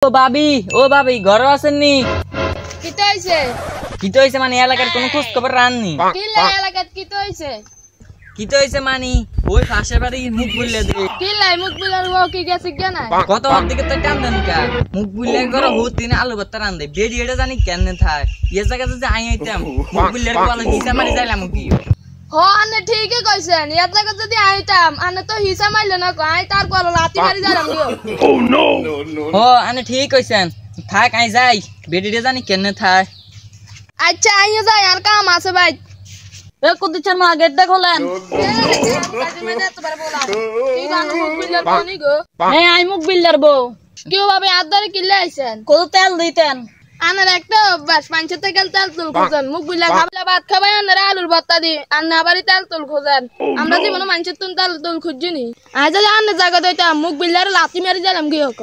ও ভাবি ঘরে আছেন নি? কিতো হইছে? কিতো হইছে মানে এলাকার কোনো খোঁজ খবর রাননি? কিলা এলাকাত কিতো হইছে? কিতো হইছে মানে ওই পাশের বাড়ি মুখ বুললে দে। কিলাই মুখ বুলার ও কি গেছে কেনা? কত ওর দিকে তো টান দেন কা মুখ বুললে করে হতিনে আলু ভর্তা রান দে। বেডি এটা জানি কেন থাক এই জায়গা যদি আই আইতাম মুখ বুললে বলে হিসা মারি যাইলাম কি। হ আনে ঠিকই কইছেন এই জায়গা যদি আইতাম আনে তো হিসা মাইল না কো আই তারপর লাতি মারি যাইলাম গো। Oh no! ও আনে ঠিক কইছেন থাক আই যাই বেডি রে জানি কেন থাক। আচ্ছা আইয়া যাই আর কাম আছে ভাই। এ কুদিচ্ছেন মা গেটটা খোলেন। হ্যাঁ আই মুখ বিল্ডার বউ। কেউ ভাবে আদারে কিল্লে আইছেন কত তেল দিতেন? আনার একটা অভ্যাস মানুষের থেকে তেল তুল খোঁজেন মুখ বুঝলে খাবলে ভাত খাবাই আনারে আলুর ভর্তা দি আন্না আবারই তেল তুল খোঁজেন আমরা জীবনে মানুষের তুন তেল তুল খুঁজিনি আজ যদি আন্না জায়গা দিতাম মুখ বিল্লার লাতি মেরে যাইলাম কি হোক।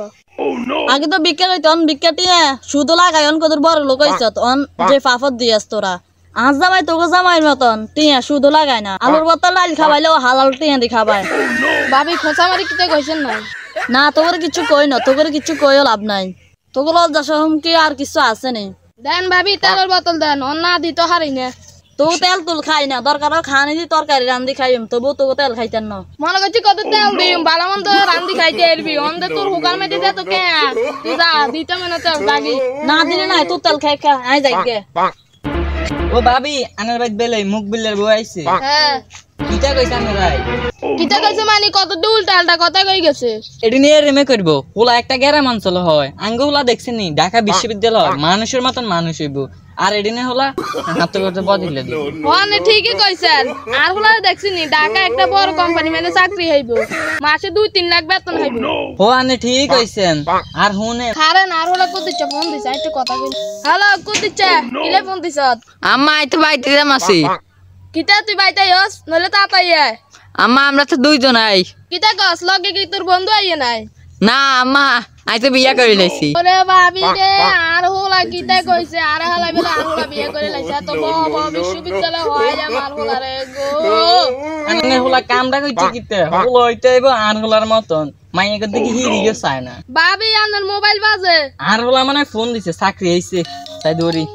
আগে তো বিক্রি হইতো বিক্রি টিয়া শুধু লাগাই কত বড় লোক হইছ অন যে ফাফত দিয়াস তোরা আজ জামাই তোকে জামাইর মতন টিয়া শুধু লাগাই না আলুর ভর্তা লাল খাবাইলেও হালাল টিয়া দি খাবাই। ভাবি খোঁচা মারি কিতে কইছেন না? না তোকে কিছু কই না তোকে কিছু কইও লাভ নাই তোকে লজ্জা সহম কি আর কিছু আছে নি? দেন ভাবি তেলের বোতল দেন অন্য দিত হারি না তো তেল তুল খাই না দরকার খানি দি তরকারি রান্ধি খাইম তবু তোকে তেল খাইতেন না। মনে করছি কত তেল দিম ভালো মন্দ রান্ধি খাইতে এরবি অন্ধে তোর হুকার মেটে দে তো কে যা দিতে মনে তেল দাগি না দিলে নাই তোর তেল খাই খা আই যাই গে। ও ভাবি আনার বাইত বেলে মুখ বিল্লার বউ আইছে। হ্যাঁ কিটা কইছে আনার ভাই? কিতা কইছে মানে কত দুল টালটা কথা কই গেছে। এটি নিয়ে রেমে করবো ওলা একটা গ্যারাম অঞ্চল হয় আঙ্গুলা দেখছেনি ঢাকা বিশ্ববিদ্যালয় মানুষের মতন মানুষ হইব আর এডিনে হলা হাত করতে বদিলে দিব। ওনে ঠিকই কইছেন আর হলা দেখছিনি ঢাকা একটা বড় কোম্পানি মানে চাকরি হইব মাসে 2-3 লাখ বেতন হইব। ও আনে ঠিক কইছেন আর হুনে খারেন আর হলা কতিচ্ছা ফোন দিছে একটু কথা কই। হ্যালো কতিচ্ছা কিলে ফোন দিছত? আম্মা এই তো বাইতে যাম আছি। কিতা তুই বাইতে আইস নলে তাতাই আয়। আম্মা আমরা তো দুইজন আই। কিতা কস লগে কি তোর বন্ধু আইয়ে নাই? না আম্মা আই তো বিয়া করে লাইছি। ওরে ভাবি রে আর হলা কিতা কইছে আর হলা বেলা আর হলা বিয়ে করে লাইছে তো বড় বিশ্ববিদ্যালয় হয় আমার হলা রে গো। আনে হলা কামটা কইতে কিতে হলো হইতেইব আর হলার মতন মাইয়াকে দেখি হিরিও চায় না। ভাবি আনার মোবাইল বাজে আর হলা মানে ফোন দিছে চাকরি আইছে তাই দৌড়ি।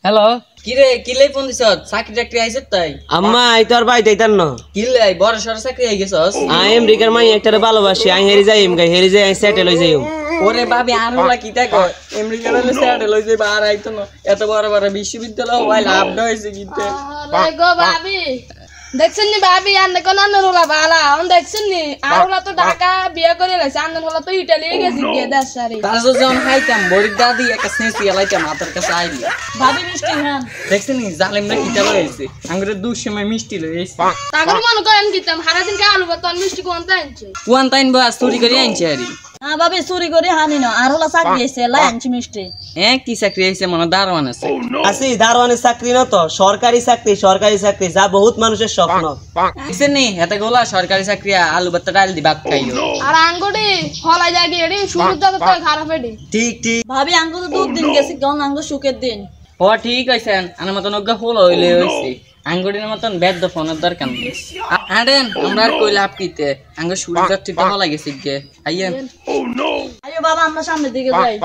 হ্যালো কিরে কিলে ফোন দিছ চাকরি টাকরি আইছে তাই? আম্মা আই তোর ভাই তাইতার ন কিলে বড় সর চাকরি আই গেছস? আই আমেরিকার মাই একটারে ভালোবাসি আই হেরি যাইম গাই হেরি যাই সেটেল হই যাইম। ওরে ভাবি আর হলা কিটা কয় আমেরিকার হলে সেটেল হই যাইবা আর আইতো না এত বড় বড় বিশ্ববিদ্যালয় হয় লাভ হইছে কিতে। আরে গো ভাবি দেখছেন নি ভাবি আন্নে কোন আন্নের হলা ভালা অন দেখছেন নি আর হলা তো ঢাকা বিয়ে করে লাইছে আন্নের হলা তো ইটালি গেছে কি দেশ সারি তার যখন খাইতাম বড়ি দাদি একটা স্নেসি এলাইতাম মাথার কাছে আইলি ভাবি মিষ্টি খান দেখছেন নি জালেম না কিটা লইছে আঙ্গুরে দুসময় মিষ্টি লইছে তাগর মনে করেন কিতাম হারা দিন কে আলু বতন মিষ্টি কোন তাইছে কোন তাইন বাস চুরি করে আনছে আরি। না ভাবি চুরি করে হানি না আর হলা চাকরি আইছে লাই আনছি মিষ্টি। কি চাকরি আইছে মনে দারোয়ান আছে? আসি দারোয়ানের চাকরি না তো সরকারি চাকরি যা বহুত মানুষের স্বপ্ন। দেখছেন নি এত গোলা সরকারি চাকরি আলু ভর্তা ডাল দি ভাত খাইও। আর আঙ্গুটি হলাই যায় কি এডি শুরু তো খারাপ এডি ঠিক ঠিক ভাবি আঙ্গু তো 2 দিন গেছে কোন আঙ্গু সুখের দিন। ও ঠিক আছেন আমার মতন অজ্ঞা ফুল হইলে হইছে আঙ্গুটির মতন বেদ্য ফোনের দরকার নেই। আরেন আমরা আর কই লাভ কিতে আঙ্গু সূর্য যাত্রী তো হলা গেছে গে আইয়েন। আইও বাবা আমরা সামনের দিকে যাই।